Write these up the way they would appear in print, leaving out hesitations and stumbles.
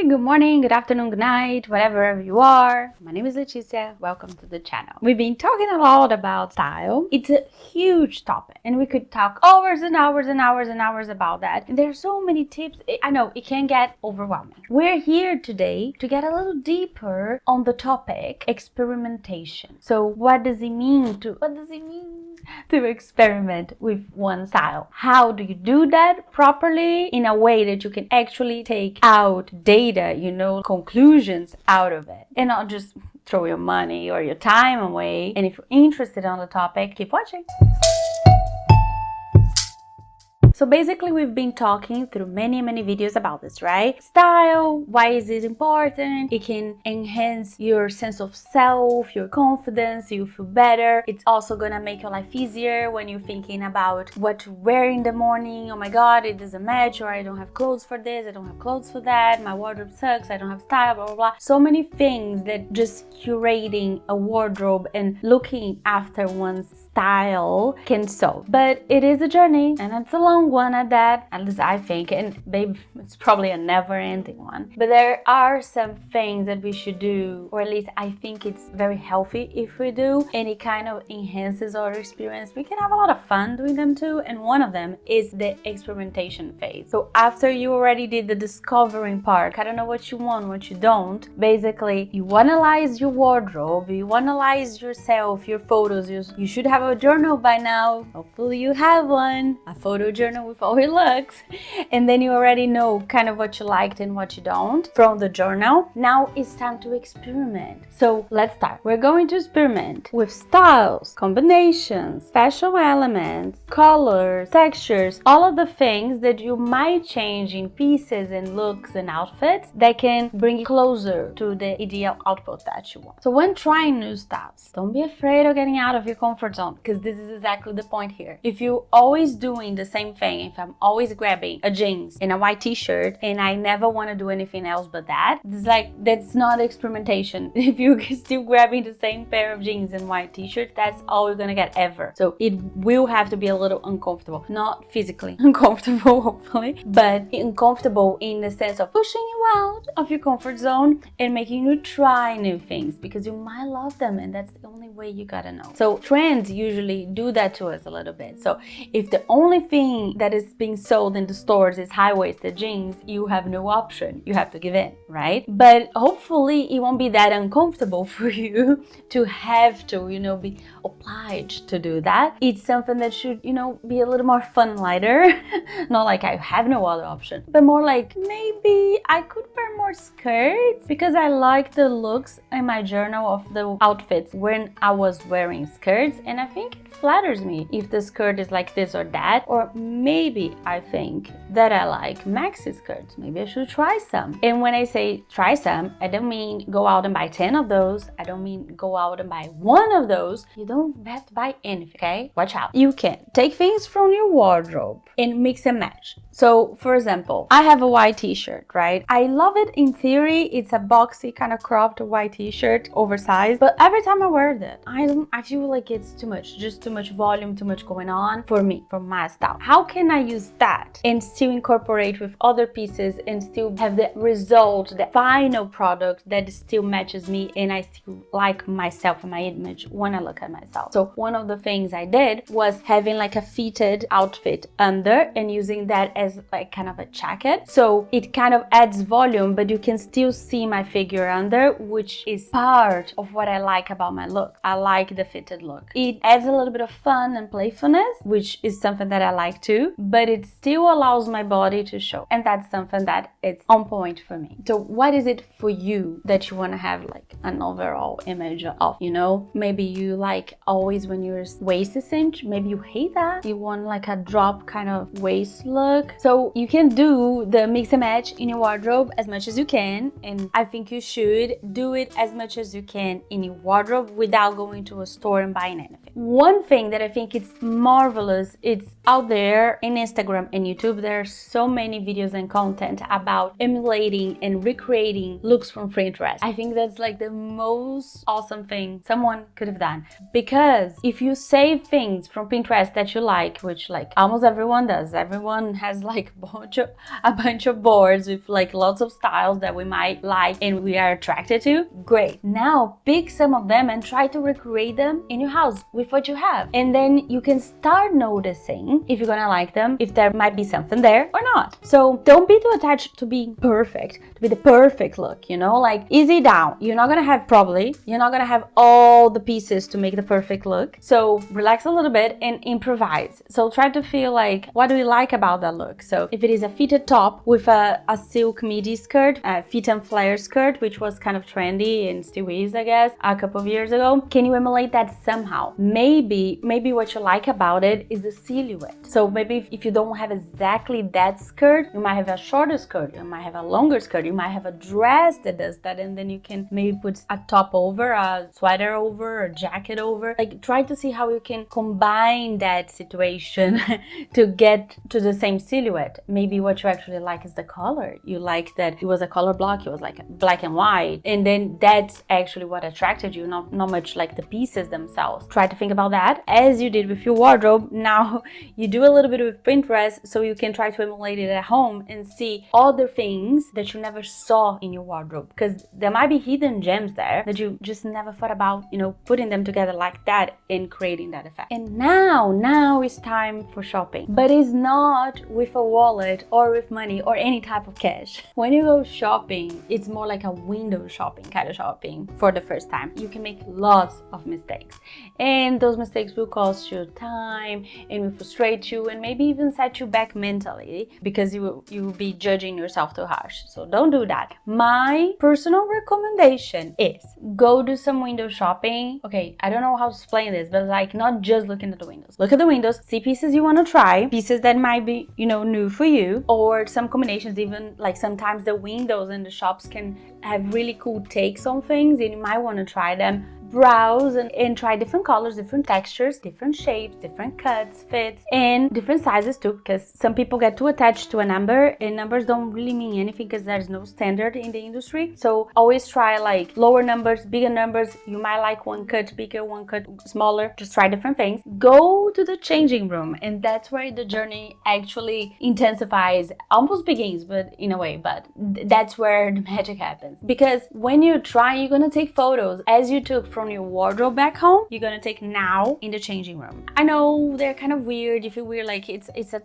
good morning, good afternoon, good night, whatever you are. My name is Leticia. Welcome to the channel. We've been talking a lot about style. It's a huge topic and we could talk hours and hours and hours and hours about that. And there's so many tips. I know it can get overwhelming. We're here today to get a little deeper on the topic experimentation. So what does it mean to experiment with one style? How do you do that properly in a way that you can actually take out data, conclusions out of it, and not just throw your money or your time away? And if you're interested on the topic, keep watching. So basically, we've been talking through many videos about this, right? Style, why is it important? It can enhance your sense of self, your confidence, you feel better. It's also gonna make your life easier when you're thinking about what to wear in the morning. Oh my God, it doesn't match, or I don't have clothes for this, I don't have clothes for that, my wardrobe sucks, I don't have style, blah, blah, blah. So many things that just curating a wardrobe and looking after one's style can solve. But it is a journey, and it's a long one at that, at least I think, and babe, it's probably a never-ending one. But there are some things that we should do, or at least I think it's very healthy if we do, and it kind of enhances our experience. We can have a lot of fun doing them too, and one of them is the experimentation phase. So after you already did the discovering part, I don't know what you want, what you don't, basically you analyze your wardrobe, you analyze yourself, your photos. You should have a journal by now. Hopefully you have one, a photo journal with all your looks, and then you already know kind of what you liked and what you don't from the journal. Now it's time to experiment. So let's start. We're going to experiment with styles, combinations, fashion elements, colors, textures, all of the things that you might change in pieces and looks and outfits that can bring you closer to the ideal output that you want. So when trying new styles, don't be afraid of getting out of your comfort zone, because this is exactly the point here. If you're always doing the same thing, if I'm always grabbing a jeans and a white t-shirt and I never want to do anything else but that, it's like, that's not experimentation. If you're still grabbing the same pair of jeans and white t-shirts, that's all you're gonna get ever. So it will have to be a little uncomfortable, not physically uncomfortable hopefully, but uncomfortable in the sense of pushing you out of your comfort zone and making you try new things, because you might love them, and that's the only way you gotta know. So trends usually do that to us a little bit. So if the only thing that is being sold in the stores is high-waisted jeans, you have no option. You have to give in, right? But hopefully it won't be that uncomfortable for you to have to, be obliged to do that. It's something that should, be a little more fun and lighter. Not like I have no other option, but more like maybe I could wear more skirts because I like the looks in my journal of the outfits when I was wearing skirts, and I think it flatters me if the skirt is like this or that. Or maybe I think that I like maxi skirts. Maybe I should try some. And when I say try some, I don't mean go out and buy 10 of those. I don't mean go out and buy one of those. You don't have to buy anything, okay? Watch out. You can take things from your wardrobe and mix and match. So for example, I have a white t-shirt, right? I love it in theory. It's a boxy kind of cropped white t-shirt, oversized, but every time I wear that, I feel like it's too much, just too much volume, too much going on for me, for my style. How can I use that and still incorporate with other pieces and still have the result, the final product that still matches me and I still like myself and my image when I look at myself? So one of the things I did was having like a fitted outfit under and using that as like kind of a jacket. So it kind of adds volume, but you can still see my figure under, which is part of what I like about my look. I like the fitted look. It adds a little bit of fun and playfulness, which is something that I like too, but it still allows my body to show. And that's something that it's on point for me. So what is it for you that you want to have like an overall image of, maybe you like always when your waist is cinched, maybe you hate that. You want like a drop kind of waist look. So you can do the mix and match in your wardrobe as much as you can. And I think you should do it as much as you can in your wardrobe without going to a store and buying anything. One thing that I think is marvelous, it's out there in Instagram and YouTube. There are so many videos and content about emulating and recreating looks from Pinterest. I think that's like the most awesome thing someone could have done, because if you save things from Pinterest that you like, which like almost everyone does, everyone has like a bunch of boards with like lots of styles that we might like and we are attracted to. Great. Now pick some of them and try to recreate them in your house with what you have, and then you can start noticing if you're gonna like them, if there might be something there or not. So don't be too attached to being perfect, to be the perfect look, you know, like easy down. You're not gonna have all the pieces to make the perfect look. So relax a little bit and improvise. So try to feel like, what do you like about that look? So if it is a fitted top with a silk midi skirt, a fit and flare skirt, which was kind of trendy and still is, I guess, a couple of years ago, can you emulate that somehow? Maybe what you like about it is the silhouette. So maybe if you don't have exactly that skirt, you might have a shorter skirt, you might have a longer skirt, you might have a dress that does that, and then you can maybe put a top over, a sweater over, a jacket over. Like, try to see how you can combine that situation to get to the same silhouette. Maybe what you actually like is the color. You like that it was a color block, it was like black and white, and then that's actually what attracted you, not much like the pieces themselves. Try to think about that as you did with your wardrobe. Now you do a little bit with Pinterest, so you can try to emulate it at home and see other things that you never saw in your wardrobe, because there might be hidden gems there that you just never thought about, you know, putting them together like that and creating that effect. And now it's time for shopping, but it's not with a wallet or with money or any type of cash. When you go shopping, it's more like a window shopping kind of shopping for the first time. You can make lots of mistakes, and those mistakes will cost you time and will frustrate you and maybe even set you back mentally, because you will be judging yourself too harsh. So don't do that. My personal recommendation is go do some window shopping. Okay, I don't know how to explain this, but like, not just looking at the windows. Look at the windows, see pieces you want to try, pieces that might be, you know, new for you, or some combinations. Even like sometimes the windows in the shops can have really cool takes on things and you might want to try them. Browse and try different colors, different textures, different shapes, different cuts, fits, and different sizes too, because some people get too attached to a number, and numbers don't really mean anything because there's no standard in the industry. So always try like lower numbers, bigger numbers. You might like one cut bigger, one cut smaller. Just try different things. Go to the changing room, and that's where the journey actually intensifies, almost begins, but in a way, but that's where the magic happens. Because when you try, you're gonna take photos as you took from your wardrobe back home, you're gonna take now in the changing room. I know they're kind of weird. You feel weird, like it's a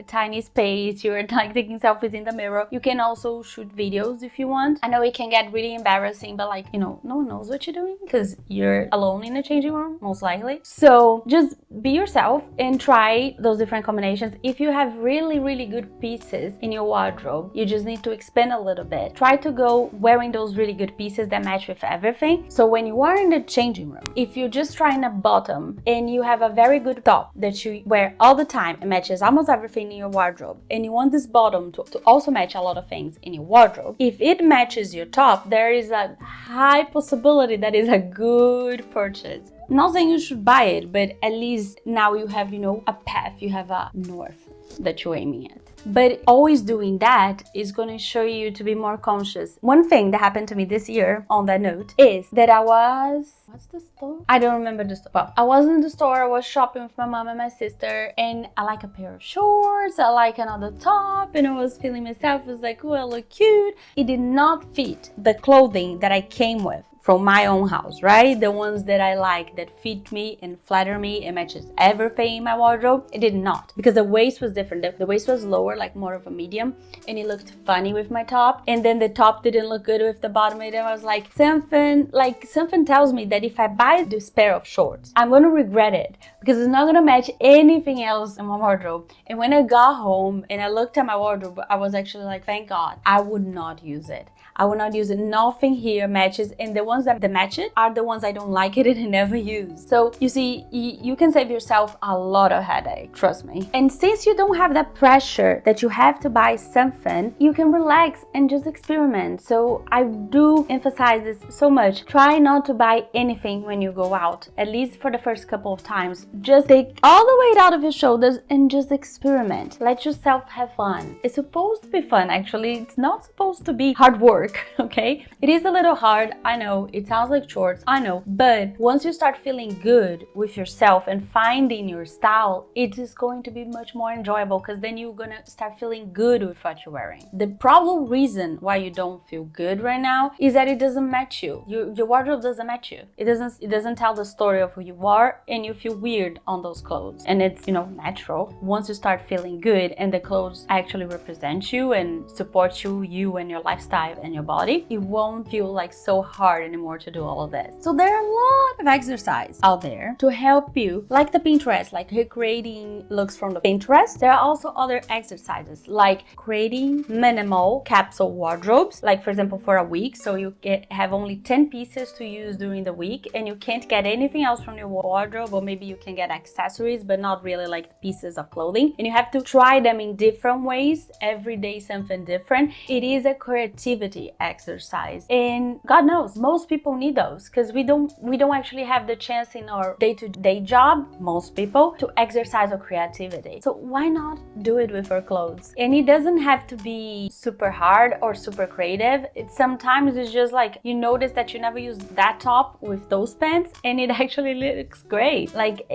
tiny space, you're like taking selfies in the mirror. You can also shoot videos if you want. I know it can get really embarrassing, but like, you know, no one knows what you're doing because you're alone in the changing room, most likely. So just be yourself and try those different combinations. If you have really good pieces in your wardrobe, you just need to expand a little bit. Try to go wearing those really good pieces that match with everything. So when you are in the changing room, if you're just trying a bottom and you have a very good top that you wear all the time and matches almost everything in your wardrobe, and you want this bottom to also match a lot of things in your wardrobe, if it matches your top, there is a high possibility that is a good purchase. I'm not saying you should buy it, but at least now you have, you know, a path, you have a north that you're aiming at. But always doing that is going to show you to be more conscious. One thing that happened to me this year on that note is that what's the store? I don't remember the store. Well, I was in the store, I was shopping with my mom and my sister, and I like a pair of shorts, I like another top, and I was feeling myself, I was like, oh, I look cute. It did not fit the clothing that I came with from my own house, right? The ones that I like, that fit me and flatter me and matches everything in my wardrobe. It did not, because the waist was different. The waist was lower, like more of a medium, and it looked funny with my top. And then the top didn't look good with the bottom. And I was like, something tells me that if I buy this pair of shorts, I'm gonna regret it because it's not gonna match anything else in my wardrobe. And when I got home and I looked at my wardrobe, I was actually like, thank God, I would not use it. I will not use it. Nothing here matches. And the ones that match it are the ones I don't like it and I never use. So you see, you can save yourself a lot of headache, trust me. And since you don't have that pressure that you have to buy something, you can relax and just experiment. So I do emphasize this so much. Try not to buy anything when you go out, at least for the first couple of times. Just take all the weight out of your shoulders and just experiment. Let yourself have fun. It's supposed to be fun, actually. It's not supposed to be hard work, okay? It is a little hard, I know. It sounds like chores, I know. But once you start feeling good with yourself and finding your style, it is going to be much more enjoyable, because then you're gonna start feeling good with what you're wearing. The probable reason why you don't feel good right now is that it doesn't match you. Your wardrobe doesn't match you. It doesn't tell the story of who you are, and you feel weird on those clothes. And it's, natural. Once you start feeling good and the clothes actually represent you and support you and your lifestyle and your body, it won't feel like so hard anymore to do all of this. So there are a lot of exercises out there to help you, like the Pinterest, like recreating looks from the Pinterest. There are also other exercises like creating minimal capsule wardrobes, like for example for a week, so you have only 10 pieces to use during the week and you can't get anything else from your wardrobe, or maybe you can get accessories but not really like pieces of clothing, and you have to try them in different ways, every day something different. It is a creativity exercise, and God knows most people need those, because we don't actually have the chance in our day-to-day job, most people, to exercise our creativity. So why not do it with our clothes? And it doesn't have to be super hard or super creative. Sometimes it's just like you notice that you never use that top with those pants and it actually looks great. Like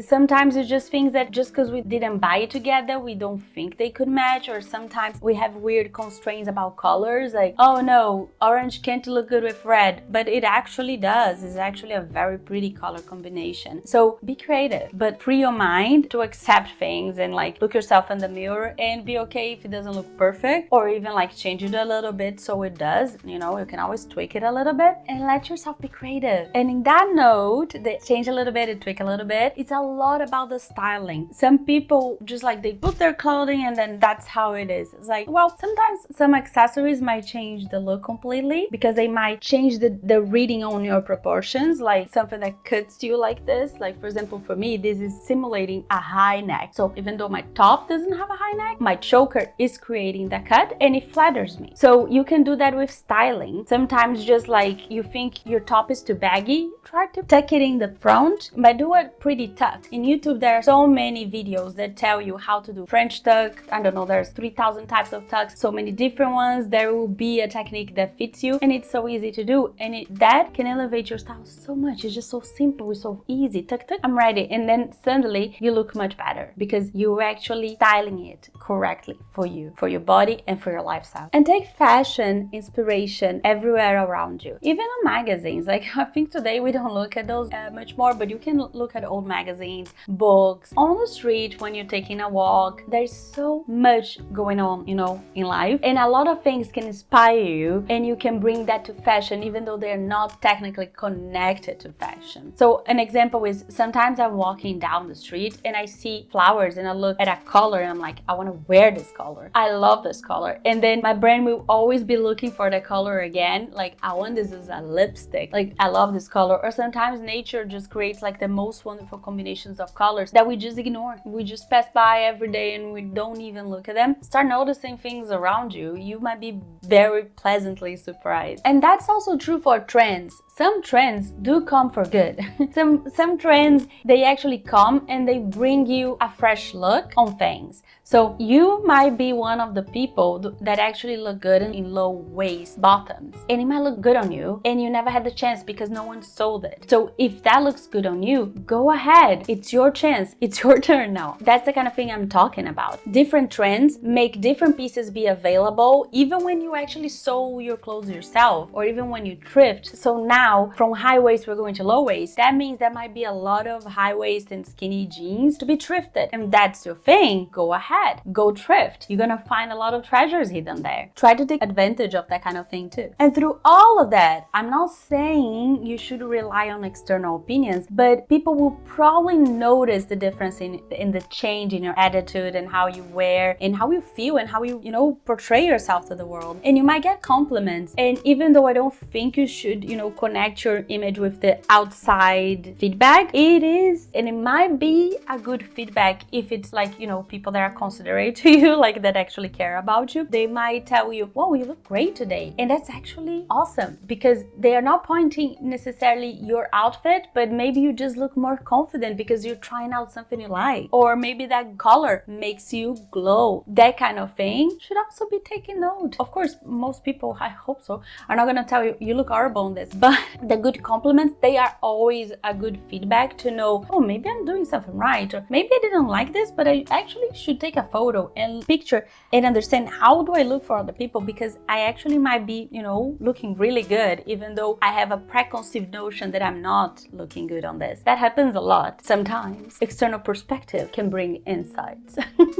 sometimes it's just things that just because we didn't buy it together, we don't think they could match, or sometimes we have weird constraints about colors, like, oh no, orange can't look good with red, but it actually does. It's actually a very pretty color combination. So be creative, but free your mind to accept things and like look yourself in the mirror and be okay if it doesn't look perfect, or even like change it a little bit so it does. You can always tweak it a little bit and let yourself be creative. And in that note, they change a little bit and tweak a little bit. It's a lot about the styling. Some people just like they put their clothing and then that's how it is. It's like, well, sometimes some accessories might change the look completely because they might change the reading on your proportions, like something that cuts you like this. Like for example, for me, this is simulating a high neck. So even though my top doesn't have a high neck, my choker is creating the cut and it flatters me. So you can do that with styling. Sometimes just like you think your top is too baggy, try to tuck it in the front, but do a pretty tuck. In YouTube, there are so many videos that tell you how to do French tuck. I don't know, there's 3,000 types of tucks, so many different ones. There will be a technique that fits you and it's so easy to do. And that can elevate your style so much. It's just so simple, it's so easy. Tuck, tuck, I'm ready. And then suddenly you look much better because you're actually styling it correctly for you, for your body and for your lifestyle. And take fashion inspiration everywhere around you, even on magazines. Like I think today we don't look at those much more, but you can look at old magazines, books, on the street when you're taking a walk. There's so much going on, in life, and a lot of things can inspire you and you can bring that to fashion even though they're not technically connected to fashion. So an example is sometimes I'm walking down the street and I see flowers and I look at a color and I'm like, I want to wear this color. I love this color. And then my brain will always be looking for the color again. Like I want this as a lipstick. Like I love this color. Or sometimes nature just creates like the most wonderful combinations of colors that we just ignore. We just pass by every day and we don't even look at them. Start noticing things around you. You might be very pleasantly surprised. And that's also true for trends. Some trends do come for good. Some trends, they actually come and they bring you a fresh look on things. So you might be one of the people that actually look good in low waist bottoms, and it might look good on you and you never had the chance because no one sold it. So if that looks good on you, go ahead. It's your chance. It's your turn now. That's the kind of thing I'm talking about. Different trends make different pieces be available even when you actually sew your clothes yourself, or even when you thrift. So now from high waist we're going to low waist. That means there might be a lot of high waist and skinny jeans to be thrifted, and that's your thing. Go ahead. Go thrift. You're gonna find a lot of treasures hidden there. Try to take advantage of that kind of thing too. And through all of that, I'm not saying you should rely on external opinions, but people will probably notice the difference in the change in your attitude and how you wear and how you feel and how you portray yourself to the world. And you might get compliments. And even though I don't think you should, connect connect your image with the outside feedback, it is, and it might be a good feedback if it's like, you know, people that are considerate to you, like that actually care about you. They might tell you, whoa, you look great today. And that's actually awesome, because they are not pointing necessarily your outfit, but maybe you just look more confident because you're trying out something you like, or maybe that color makes you glow. That kind of thing should also be taken note. Of course, most people, I hope so, are not gonna tell you you look horrible on this, but the good compliments, they are always a good feedback to know, oh, maybe I'm doing something right, or maybe I didn't like this, but I actually should take a photo and picture and understand how do I look for other people, because I actually might be, you know, looking really good, even though I have a preconceived notion that I'm not looking good on this. That happens a lot. Sometimes external perspective can bring insights.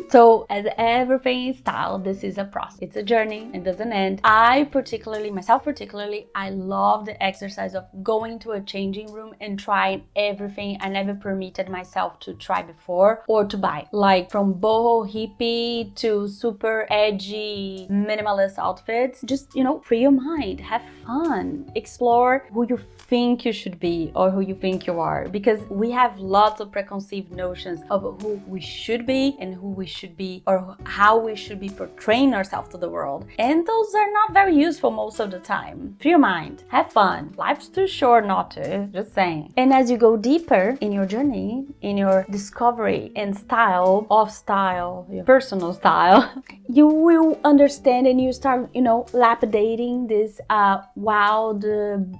So as everything in style, this is a process. It's a journey. It doesn't end. Myself particularly, I love the exercise of going to a changing room and trying everything I never permitted myself to try before or to buy. Like from boho hippie to super edgy minimalist outfits. Just, you know, free your mind, have fun, explore who you think you should be or who you think you are, because we have lots of preconceived notions of who we should be and who we should be, or how we should be portraying ourselves to the world, and those are not very useful most of the time. Free your mind, have fun, life's too short not to, just saying. And as you go deeper in your journey, in your discovery and style, your personal style, you will understand and you start, you know, lapidating this wild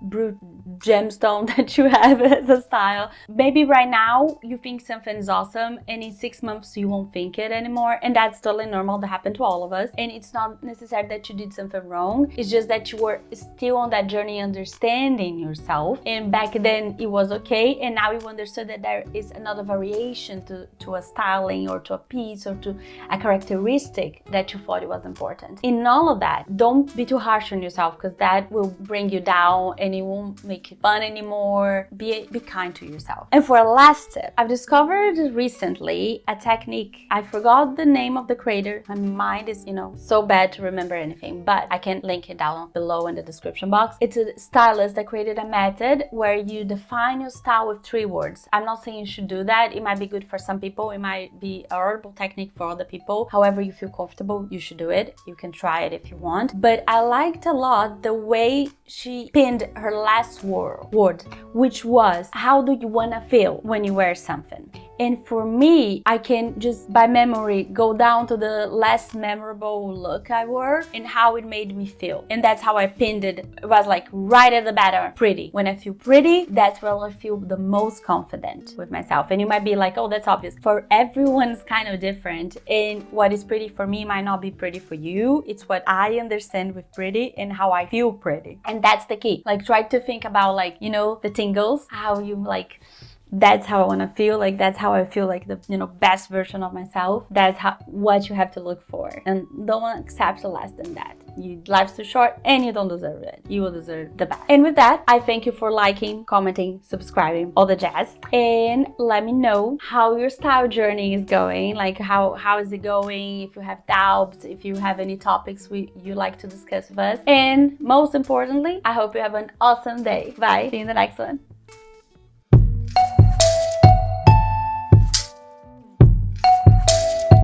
brute gemstone that you have as a style. Maybe right now you think something is awesome, and in 6 months you won't think it anymore, and that's totally normal. That happened to all of us, and it's not necessary that you did something wrong. It's just that you were still on that journey understanding yourself, and back then it was okay, and now you understood that there is another variation to a styling or to a piece or to a characteristic that you thought it was important. In all of that, don't be too harsh on yourself, because that will bring you down and it won't make it fun anymore. Be kind to yourself. And for a last tip, I've discovered recently a technique. I forgot the name of the creator. My mind is, you know, so bad to remember anything, but I can link it down below in the description box. It's a stylist that created a method where you define your style with 3 words. I'm not saying you should do that. It might be good for some people. It might be a horrible technique for other people. However you feel comfortable, you should do it. You can try it if you want. But I liked a lot the way she pinned her last word, which was, how do you want to feel when you wear something? And for me, I can just by memory go down to the less memorable look I wore and how it made me feel. And that's how I pinned it. It was like right at the bottom, pretty. When I feel pretty, that's where I feel the most confident with myself. And you might be like, oh, that's obvious. For everyone's kind of different. And what is pretty for me might not be pretty for you. It's what I understand with pretty and how I feel pretty. And that's the key. Like, try to think about, like, you know, the tingles, how you like, that's how I want to feel. Like, that's how I feel like the, you know, best version of myself. That's what you have to look for, and don't accept less than that. Life's too short and you don't deserve it. You will deserve the best. And with that, I thank you for liking, commenting, subscribing, all the jazz, and let me know how your style journey is going. Like, how is it going? If you have doubts, if you have any topics you like to discuss with us, and most importantly, I hope you have an awesome day. Bye. See you in the next one.